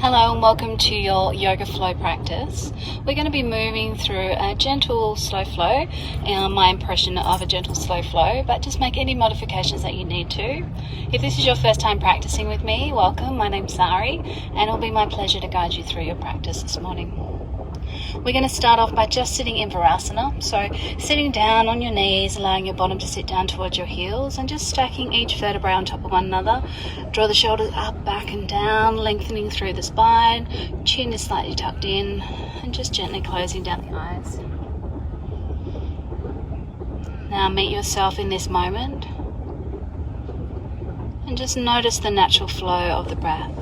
Hello and welcome to your yoga flow practice. We're going to be moving through a gentle slow flow, my impression of a gentle slow flow, but just make any modifications that you need to. If this is your first time practicing with me, welcome. My name's Sary and it'll be my pleasure to guide you through your practice this morning. We're going to start off by just sitting in Virasana, so sitting down on your knees, allowing your bottom to sit down towards your heels and just stacking each vertebrae on top of one another. Draw the shoulders up, back and down, lengthening through the spine, chin is slightly tucked in and just gently closing down the eyes. Now meet yourself in this moment and just notice the natural flow of the breath.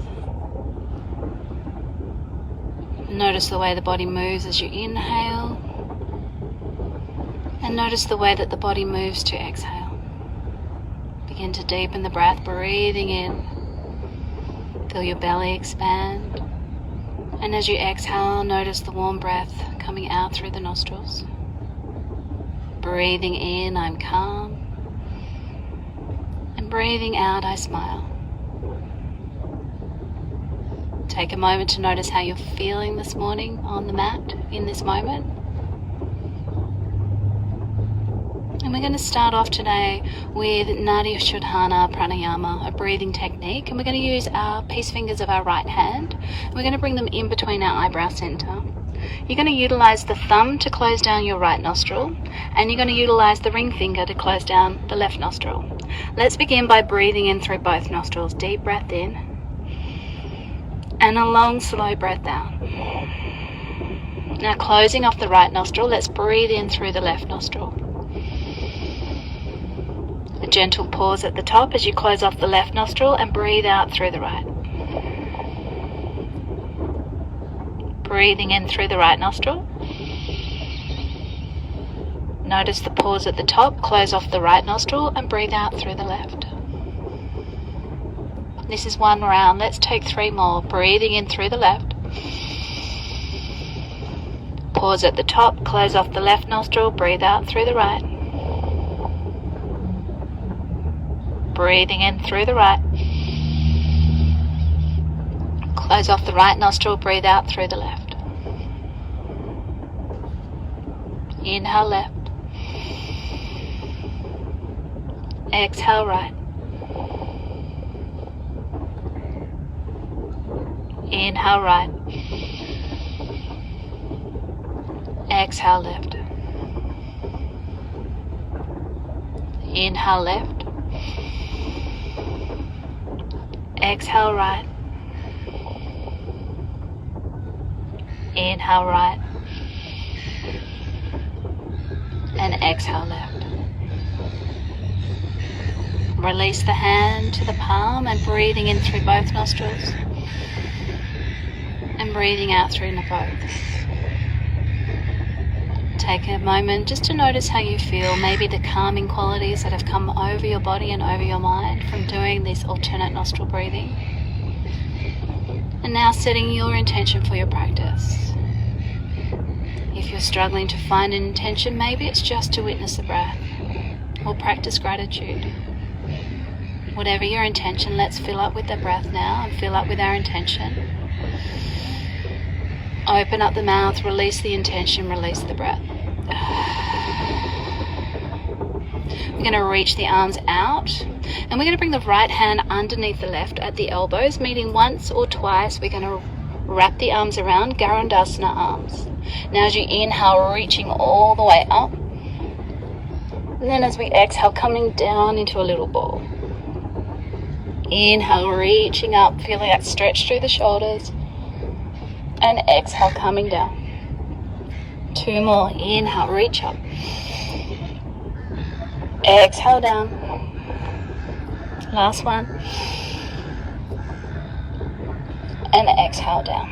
Notice the way the body moves as you inhale, and notice the way that the body moves to exhale. Begin to deepen the breath, breathing in. Feel your belly expand, and as you exhale, notice the warm breath coming out through the nostrils. Breathing in, I'm calm, and breathing out, I smile. Take a moment to notice how you're feeling this morning on the mat in this moment. And we're going to start off today with Nadi Shodhana Pranayama, a breathing technique. And we're going to use our peace fingers of our right hand. We're going to bring them in between our eyebrow center. You're going to utilize the thumb to close down your right nostril, and you're going to utilize the ring finger to close down the left nostril. Let's begin by breathing in through both nostrils. Deep breath in. And a long, slow breath out. Now closing off the right nostril, let's breathe in through the left nostril. A gentle pause at the top as you close off the left nostril and breathe out through the right. Breathing in through the right nostril. Notice the pause at the top, close off the right nostril and breathe out through the left. This is one round. Let's take 3 more. Breathing in through the left. Pause at the top, close off the left nostril, breathe out through the right. Breathing in through the right. Close off the right nostril, breathe out through the left. Inhale left. Exhale right. Inhale right. Exhale left. Inhale left. Exhale right. Inhale right. And exhale left. Release the hand to the palm and breathing in through both nostrils. And breathing out through both. Take a moment just to notice how you feel, maybe the calming qualities that have come over your body and over your mind from doing this alternate nostril breathing. And now setting your intention for your practice. If you're struggling to find an intention, maybe it's just to witness the breath or practice gratitude. Whatever your intention, let's fill up with the breath now and fill up with our intention. Open up the mouth, release the intention, release the breath. We're going to reach the arms out and we're going to bring the right hand underneath the left at the elbows, meeting once or twice. We're going to wrap the arms around, Garandasana arms. Now as you inhale, reaching all the way up. And then as we exhale, coming down into a little ball. Inhale, reaching up, feeling that stretch through the shoulders. And exhale, coming down. 2 more. Inhale, reach up. Exhale down. Last one. And exhale down.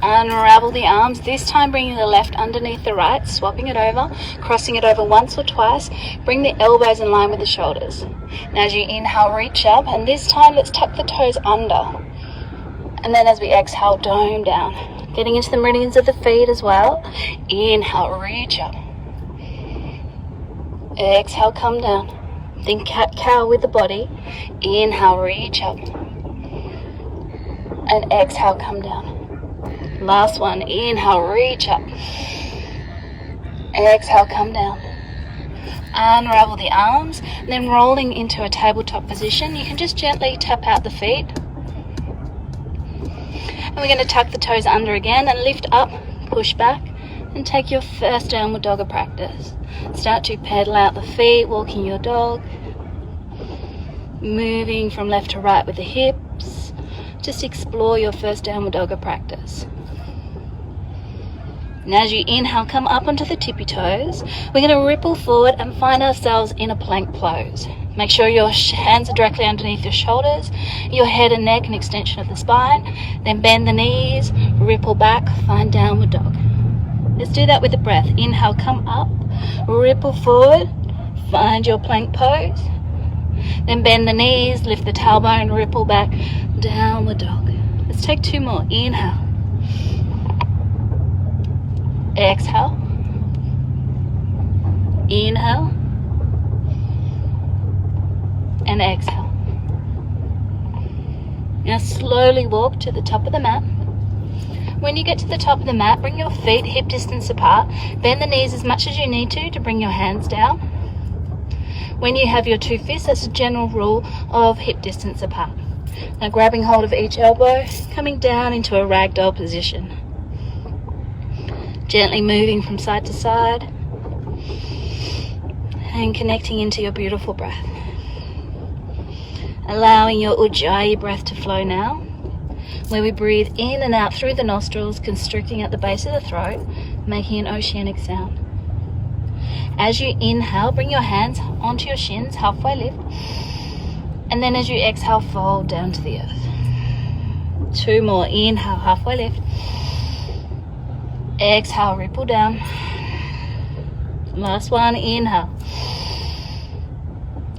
Unravel the arms, this time bringing the left underneath the right, swapping it over, crossing it over once or twice. Bring the elbows in line with the shoulders. Now as you inhale, reach up, and this time let's tuck the toes under. And then as we exhale, dome down. Getting into the meridians of the feet as well. Inhale, reach up. Exhale, come down. Think cat-cow with the body. Inhale, reach up. And exhale, come down. Last one, inhale, reach up. Exhale, come down. Unravel the arms, and then rolling into a tabletop position. You can just gently tap out the feet. And we're going to tuck the toes under again and lift up, push back, and take your first downward dog of practice. Start to pedal out the feet, walking your dog, moving from left to right with the hips. Just explore your first downward dog of practice. And as you inhale, come up onto the tippy toes. We're going to ripple forward and find ourselves in a plank pose. Make sure your hands are directly underneath your shoulders, your head and neck, an extension of the spine. Then bend the knees, ripple back, find downward dog. Let's do that with the breath. Inhale, come up, ripple forward, find your plank pose. Then bend the knees, lift the tailbone, ripple back, downward dog. Let's take 2 more. Inhale. Exhale. Inhale. And exhale. Now slowly walk to the top of the mat. When you get to the top of the mat, bring your feet hip distance apart. Bend the knees as much as you need to bring your hands down. When you have your 2 fists, that's a general rule of hip distance apart. Now grabbing hold of each elbow, coming down into a ragdoll position. Gently moving from side to side and connecting into your beautiful breath. Allowing your Ujjayi breath to flow now, where we breathe in and out through the nostrils, constricting at the base of the throat, making an oceanic sound. As you inhale, bring your hands onto your shins, halfway lift, and then as you exhale, fold down to the earth. 2 more. Inhale, halfway lift. Exhale, ripple down. Last one, inhale.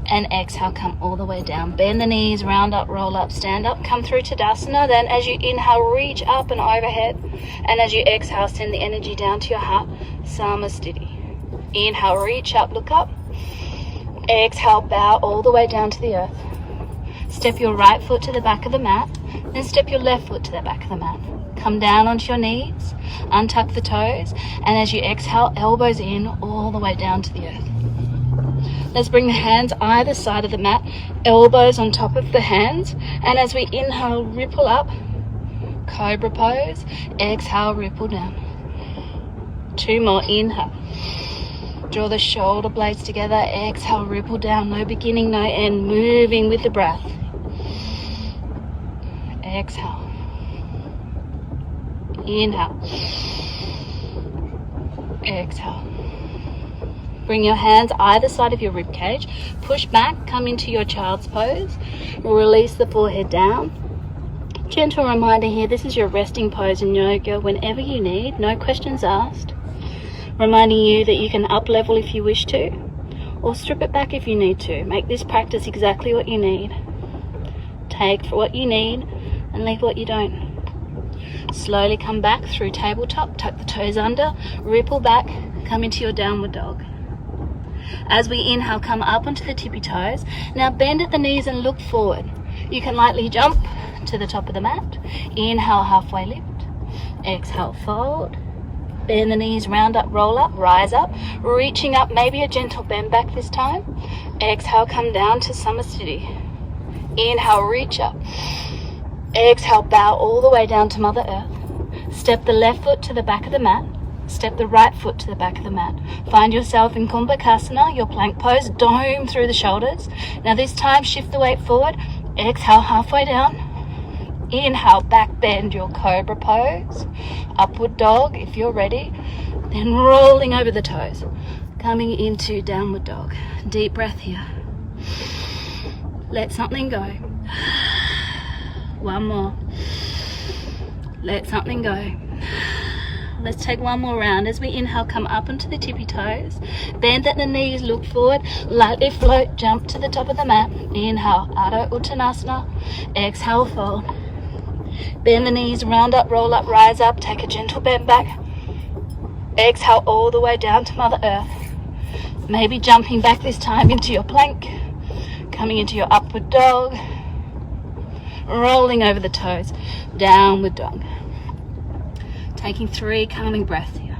And exhale, come all the way down. Bend the knees, round up, roll up, stand up, come through Tadasana. Then as you inhale, reach up and overhead. And as you exhale, send the energy down to your heart, Samasthiti. Inhale, reach up, look up. Exhale, bow all the way down to the earth. Step your right foot to the back of the mat. Then step your left foot to the back of the mat. Come down onto your knees, untuck the toes, and as you exhale, elbows in all the way down to the earth. Let's bring the hands either side of the mat, elbows on top of the hands, and as we inhale, ripple up, cobra pose, exhale, ripple down. 2 more. Inhale. Draw the shoulder blades together, exhale, ripple down, no beginning, no end, moving with the breath. Exhale. Inhale. Exhale. Bring your hands either side of your rib cage. Push back, come into your child's pose. Release the forehead down. Gentle reminder here, this is your resting pose in yoga whenever you need, no questions asked. Reminding you that you can up level if you wish to, or strip it back if you need to. Make this practice exactly what you need. Take for what you need and leave what you don't. Slowly come back through tabletop, tuck the toes under, ripple back, come into your downward dog. As we inhale, come up onto the tippy toes. Now bend at the knees and look forward. You can lightly jump to the top of the mat. Inhale, halfway lift. Exhale, fold. Bend the knees, round up, roll up, rise up. Reaching up, maybe a gentle bend back this time. Exhale, come down to Samasthiti. Inhale, reach up. Exhale, bow all the way down to Mother Earth. Step the left foot to the back of the mat. Step the right foot to the back of the mat. Find yourself in Kumbhakasana, your plank pose, dome through the shoulders. Now this time, shift the weight forward. Exhale, halfway down. Inhale, back bend your cobra pose. Upward dog if you're ready. Then rolling over the toes. Coming into downward dog. Deep breath here. Let something go. 1 more. Let something go. Let's take 1 more round. As we inhale, come up onto the tippy toes. Bend at the knees, look forward. Lightly float, jump to the top of the mat. Inhale, Adho Uttanasana. Exhale, fold. Bend the knees, round up, roll up, rise up. Take a gentle bend back. Exhale all the way down to Mother Earth. Maybe jumping back this time into your plank. Coming into your upward dog. rolling over the toes, downward dog. Taking 3 calming breaths here.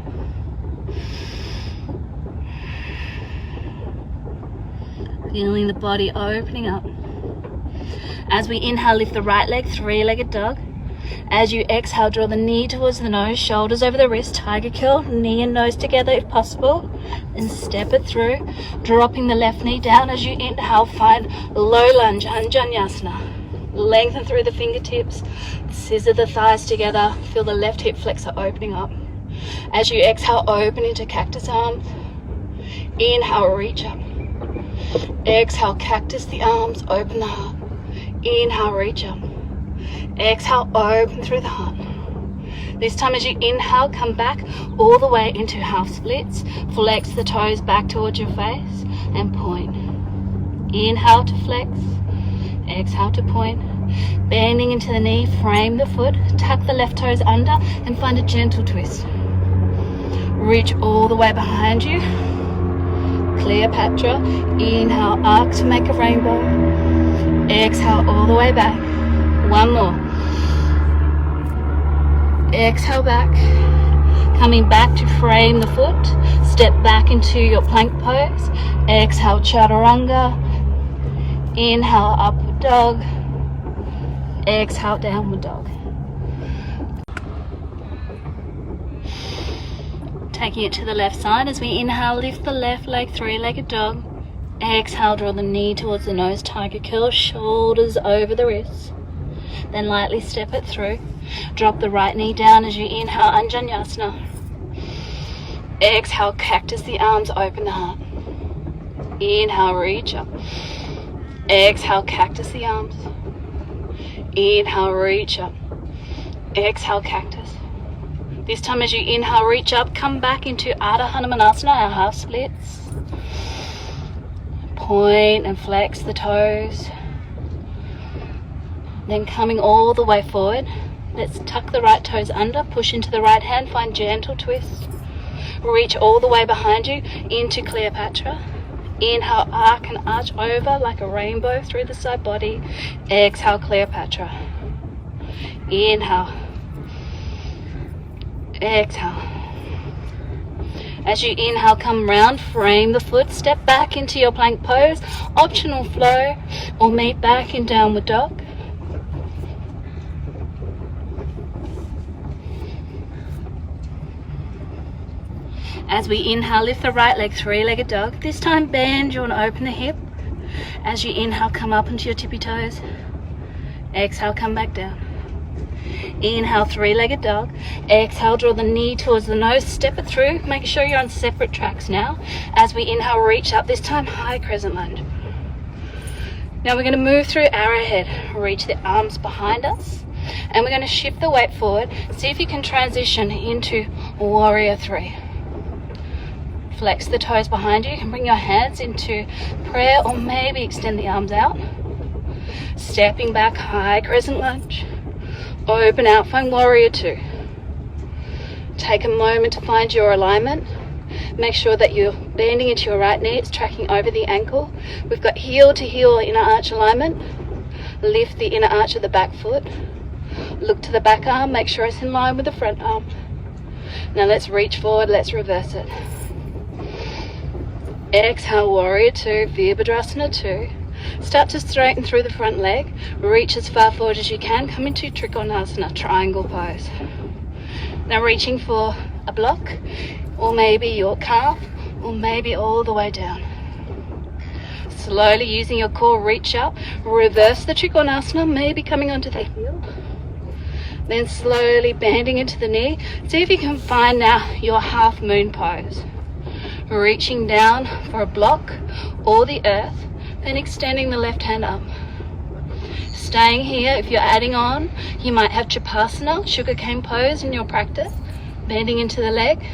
Feeling the body opening up. As we inhale, lift the right leg, 3-legged dog. As you exhale, draw the knee towards the nose, shoulders over the wrist, tiger kill, knee and nose together if possible, and step it through, dropping the left knee down. As you inhale, find low lunge, Anjaneyasana. Lengthen through the fingertips, scissor the thighs together, feel the left hip flexor opening up. As you exhale, open into cactus arms. Inhale, reach up. Exhale, cactus the arms, open the heart. Inhale, reach up. Exhale, open through the heart. This time as you inhale, come back all the way into half splits. Flex the toes back towards your face and point. Inhale to flex. Exhale to point. Bending into the knee, frame the foot. Tuck the left toes under and find a gentle twist. Reach all the way behind you. Cleopatra. Inhale, arc to make a rainbow. Exhale all the way back. One more. Exhale back. Coming back to frame the foot. Step back into your plank pose. Exhale, chaturanga. Inhale, upward dog. Exhale, downward dog. Taking it to the left side. As we inhale, lift the left leg, 3-legged dog. Exhale, draw the knee towards the nose, tiger kill, shoulders over the wrists. Then lightly step it through. Drop the right knee down as you inhale, Anjaneyasana. Exhale, cactus the arms, open the heart. Inhale, reach up. Exhale, cactus the arms. Inhale, reach up. Exhale, cactus. This time as you inhale, reach up, come back into Ardha Hanumanasana, our half splits. Point and flex the toes. Then coming all the way forward, let's tuck the right toes under, push into the right hand, find gentle twist. Reach all the way behind you into Cleopatra. Inhale, arc and arch over like a rainbow through the side body. Exhale, Cleopatra. Inhale. Exhale. As you inhale, come round, frame the foot, step back into your plank pose, optional flow, or meet back in downward dog. As we inhale, lift the right leg, 3-legged dog. This time bend, you want to open the hip. As you inhale, come up into your tippy toes. Exhale, come back down. Inhale, 3-legged dog. Exhale, draw the knee towards the nose, step it through. Make sure you're on separate tracks now. As we inhale, reach up, this time high crescent lunge. Now we're going to move through arrowhead. Reach the arms behind us. And we're going to shift the weight forward. See if you can transition into warrior 3. Flex the toes behind you. You can bring your hands into prayer or maybe extend the arms out. Stepping back, high crescent lunge. Open out, find warrior 2. Take a moment to find your alignment. Make sure that you're bending into your right knee. It's tracking over the ankle. We've got heel to heel inner arch alignment. Lift the inner arch of the back foot. Look to the back arm. Make sure it's in line with the front arm. Now let's reach forward. Let's reverse it. Exhale, warrior 2, Virabhadrasana 2. Start to straighten through the front leg. Reach as far forward as you can. Come into Trikonasana, triangle pose. Now reaching for a block, or maybe your calf, or maybe all the way down. Slowly using your core, reach up. Reverse the Trikonasana, maybe coming onto the heel. Then slowly bending into the knee. See if you can find now your half moon pose. Reaching down for a block or the earth, then extending the left hand up. Staying here, if you're adding on, you might have Chapasana, sugarcane pose in your practice. Bending into the leg,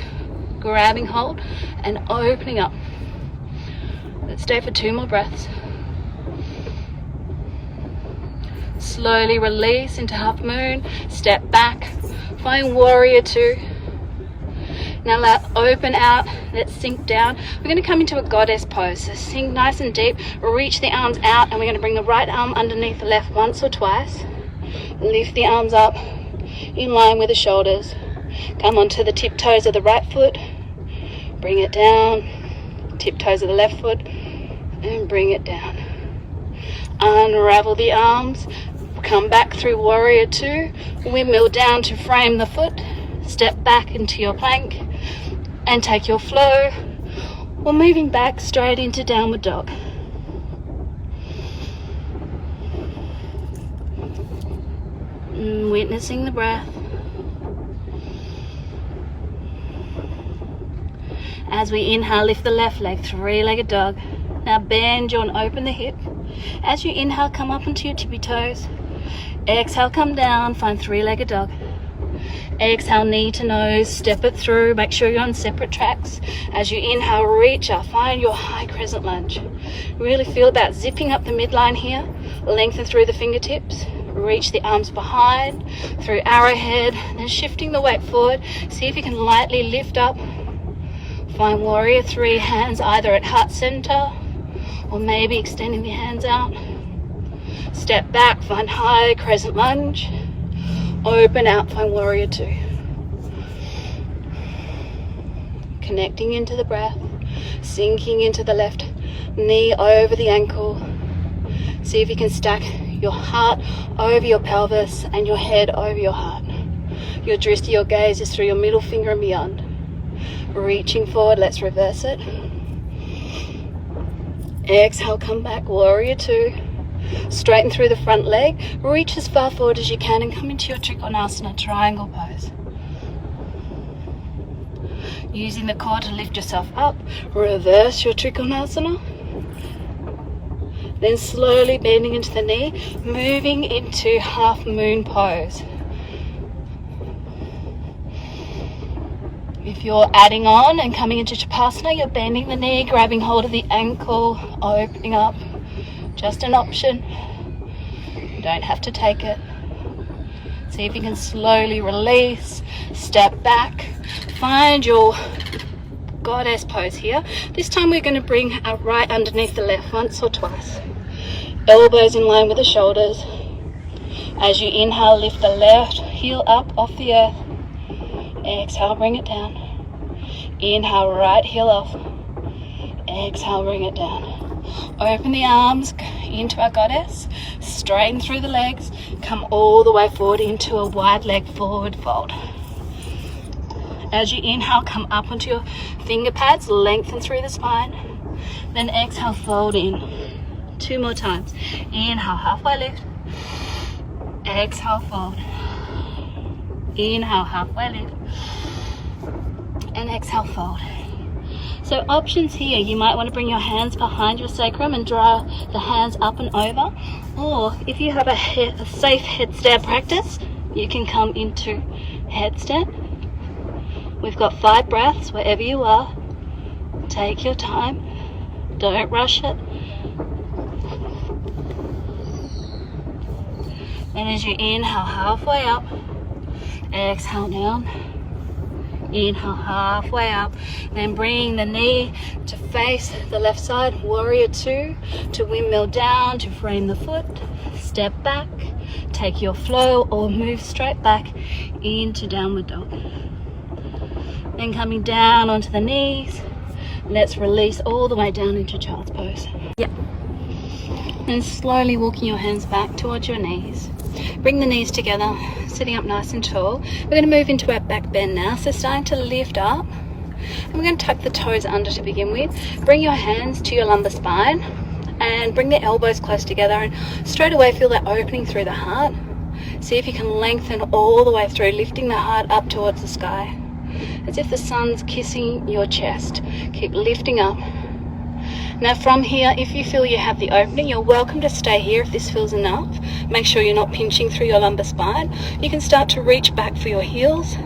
grabbing hold and opening up. Let's stay for 2 more breaths. Slowly release into half moon, step back, find warrior 2. Now let open out, let's sink down. We're going to come into a goddess pose. So sink nice and deep, reach the arms out, and we're going to bring the right arm underneath the left once or twice. Lift the arms up in line with the shoulders. Come onto the tiptoes of the right foot. Bring it down. Tiptoes of the left foot. And bring it down. Unravel the arms. Come back through warrior two. Windmill down to frame the foot. Step back into your plank. And take your flow. Or moving back straight into downward dog. Witnessing the breath. As we inhale, lift the left leg, three-legged dog. Now bend your and open the hip. As you inhale, come up onto your tippy toes. Exhale, come down, find three-legged dog. Exhale, knee to nose, step it through, make sure you're on separate tracks. As you inhale, reach up, find your high crescent lunge. Really feel that zipping up the midline here. Lengthen through the fingertips. Reach the arms behind, through arrowhead, then shifting the weight forward. See if you can lightly lift up. Find warrior three, hands either at heart center or maybe extending the hands out. Step back, find high crescent lunge. Open out, find warrior two. Connecting into the breath, sinking into the left knee over the ankle. See if you can stack your heart over your pelvis and your head over your heart. Your drishti, your gaze is through your middle finger and beyond. Reaching forward, let's reverse it. Exhale, come back, warrior two. Straighten through the front leg. Reach as far forward as you can and come into your Trikonasana triangle pose. Using the core to lift yourself up, reverse your Trikonasana. Then slowly bending into the knee, moving into half moon pose. If you're adding on and coming into Chapasana, you're bending the knee, grabbing hold of the ankle, opening up. Just an option. You don't have to take it. See if you can slowly release, step back, find your goddess pose here. This time we're going to bring our right underneath the left once or twice. Elbows in line with the shoulders. As you inhale, lift the left heel up off the earth. Exhale, bring it down. Inhale, right heel off. Exhale, bring it down. Open the arms into our goddess. Straighten through the legs. Come all the way forward into a wide leg forward fold. As you inhale, come up onto your finger pads. Lengthen through the spine. Then exhale, fold in. Two more times. Inhale, halfway lift. Exhale, fold. Inhale, halfway lift. And exhale, fold. So options here, you might want to bring your hands behind your sacrum and draw the hands up and over. Or if you have a safe headstand practice, you can come into headstand. We've got 5 breaths wherever you are. Take your time. Don't rush it. And as you inhale, halfway up. Exhale down. Inhale, halfway up. Then bring the knee to face the left side. Warrior two. To windmill down to frame the foot. Step back. Take your flow or move straight back into downward dog. Then coming down onto the knees. Let's release all the way down into child's pose. Yep. And slowly walking your hands back towards your knees. Bring the knees together, sitting up nice and tall. We're going to move into our back bend now. So starting to lift up. And we're going to tuck the toes under to begin with. Bring your hands to your lumbar spine and bring the elbows close together and straight away feel that opening through the heart. See if you can lengthen all the way through, lifting the heart up towards the sky. As if the sun's kissing your chest. Keep lifting up. Now from here, if you feel you have the opening, you're welcome to stay here if this feels enough. Make sure you're not pinching through your lumbar spine. You can start to reach back for your heels,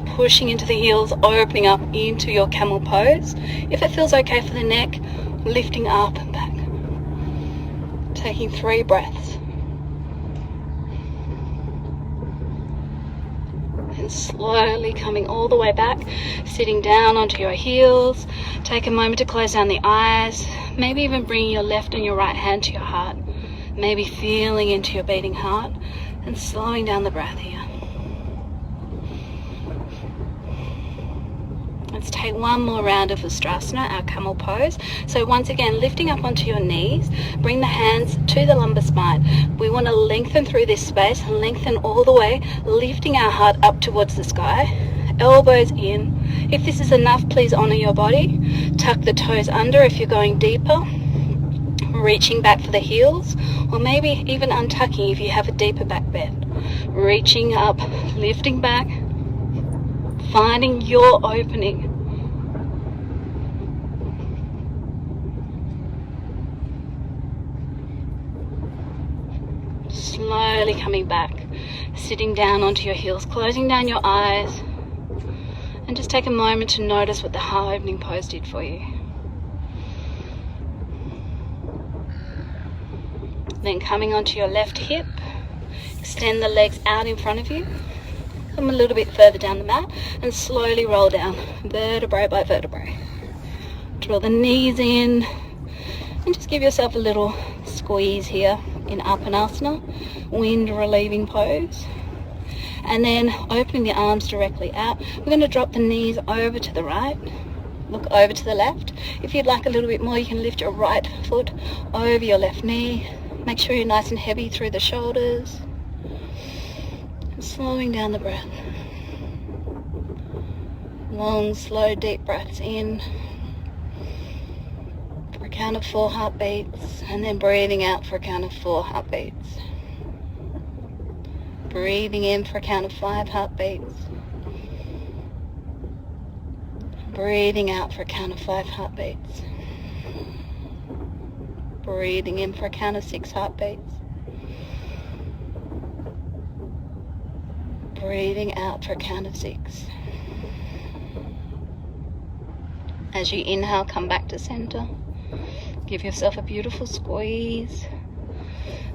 pushing into the heels, opening up into your camel pose. If it feels okay for the neck, lifting up and back. Taking 3 breaths. And slowly coming all the way back, sitting down onto your heels. Take a moment to close down the eyes, maybe even bringing your left and your right hand to your heart, maybe feeling into your beating heart, And slowing down the breath here. Let's take one more round of Ustrasana, our camel pose. So once again, lifting up onto your knees, bring the hands to the lumbar spine. We want to lengthen through this space, and lengthen all the way, lifting our heart up towards the sky, elbows in. If this is enough, please honor your body. Tuck the toes under if you're going deeper, reaching back for the heels, or maybe even untucking if you have a deeper back bend. Reaching up, lifting back, finding your opening. Slowly coming back, sitting down onto your heels, closing down your eyes, and just take a moment to notice what the heart opening pose did for you. Then coming onto your left hip, extend the legs out in front of you. Come a little bit further down the mat and slowly roll down, vertebrae by vertebrae. Draw the knees in and just give yourself a little squeeze here in Apanasana, wind relieving pose. And then opening the arms directly out. We're going to drop the knees over to the right, look over to the left. If you'd like a little bit more, you can lift your right foot over your left knee. Make sure you're nice and heavy through the shoulders. Slowing down the breath. Long, slow, deep breaths in for a count of 4 heartbeats, and then breathing out for a count of 4 heartbeats. Breathing in for a count of 5 heartbeats. Breathing out for a count of 5 heartbeats. Breathing in for a count of 6 heartbeats. Breathing out for a count of 6. As you inhale, come back to center. Give yourself a beautiful squeeze.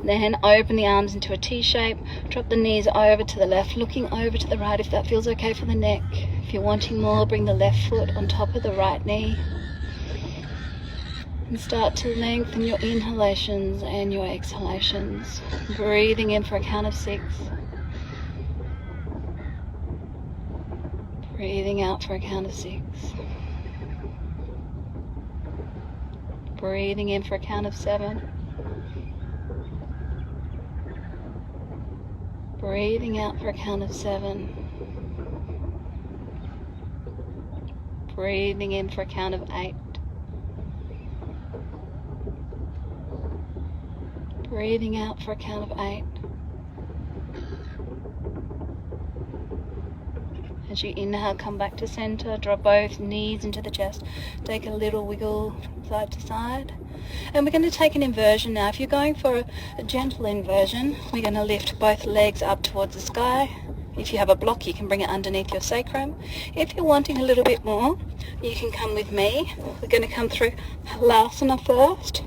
Then open the arms into a T shape. Drop the knees over to the left, looking over to the right if that feels okay for the neck. If you're wanting more, bring the left foot on top of the right knee. And start to lengthen your inhalations and your exhalations. Breathing in for a count of 6. Breathing out for a count of 6. Breathing in for a count of 7. Breathing out for a count of 7. Breathing in for a count of 8. Breathing out for a count of 8. As you inhale, come back to center, drop both knees into the chest, take a little wiggle side to side. And we're going to take an inversion now. If you're going for a gentle inversion, we're going to lift both legs up towards the sky. If you have a block, you can bring it underneath your sacrum. If you're wanting a little bit more, you can come with me. We're going to come through Halasana first.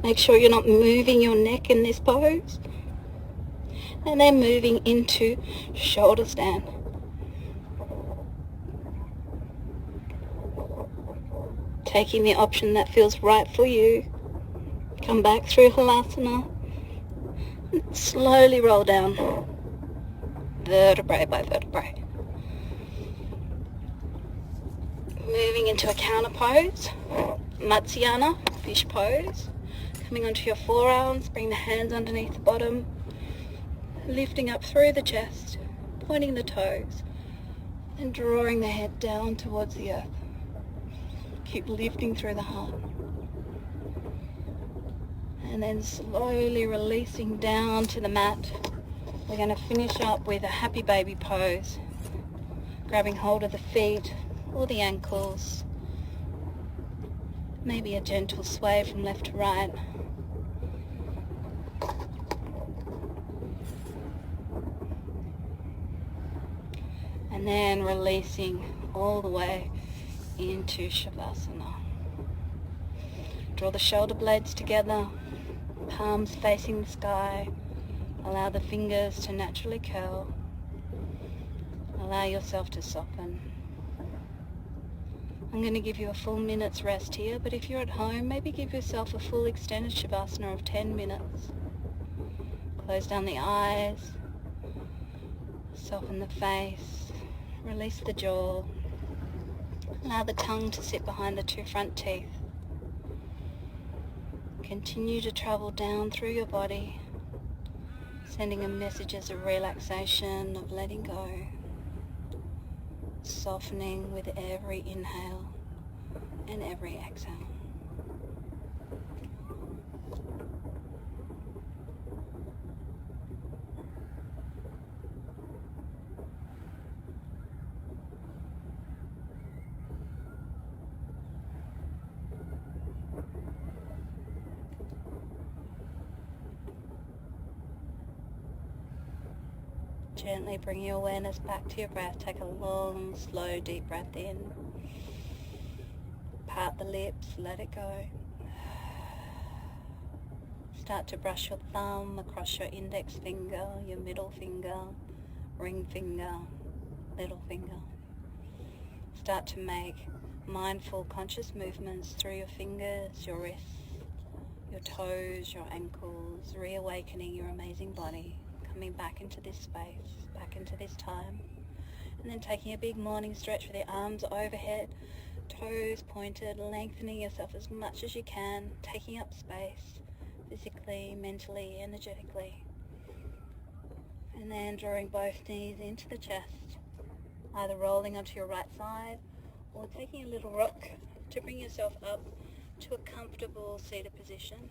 Make sure you're not moving your neck in this pose. And then moving into shoulder stand. Taking the option that feels right for you. Come back through Halasana. Slowly roll down, vertebrae by vertebrae. Moving into a counter pose, Matsyasana, fish pose. Coming onto your forearms, bring the hands underneath the bottom. Lifting up through the chest, pointing the toes, and drawing the head down towards the earth. Keep lifting through the heart. And then slowly releasing down to the mat. We're going to finish up with a happy baby pose. Grabbing hold of the feet or the ankles. Maybe a gentle sway from left to right. And then releasing all the way into Shavasana. Draw the shoulder blades together, palms facing the sky. Allow the fingers to naturally curl. Allow yourself to soften. I'm going to give you a full minute's rest here, but if you're at home, maybe give yourself a full extended Shavasana of 10 minutes. Close down the eyes, Soften the face, release the jaw, allow the tongue to sit behind the two front teeth. Continue to travel down through your body, sending a messages of relaxation, of letting go, softening with every inhale and every exhale. Gently bring your awareness back to your breath. Take a long, slow, deep breath in. Part the lips, let it go. Start to brush your thumb across your index finger, your middle finger, ring finger, little finger. Start to make mindful, conscious movements through your fingers, your wrists, your toes, your ankles, reawakening your amazing body. Coming back into this space, back into this time. And then taking a big morning stretch with your arms overhead, toes pointed, lengthening yourself as much as you can, taking up space, physically, mentally, energetically. And then drawing both knees into the chest, either rolling onto your right side or taking a little rock to bring yourself up to a comfortable seated position.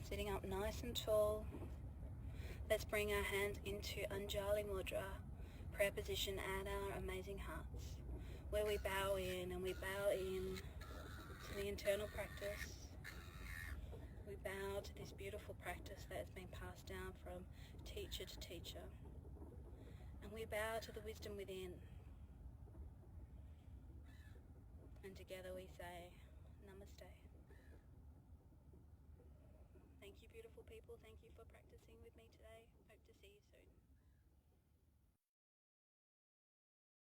Sitting up nice and tall. Let's bring our hands into Anjali Mudra, prayer position at our amazing hearts, where we bow in and we bow in to the internal practice. We bow to this beautiful practice that has been passed down from teacher to teacher. And we bow to the wisdom within. And together we say, Namaste. Thank you, beautiful people. Thank you for practicing with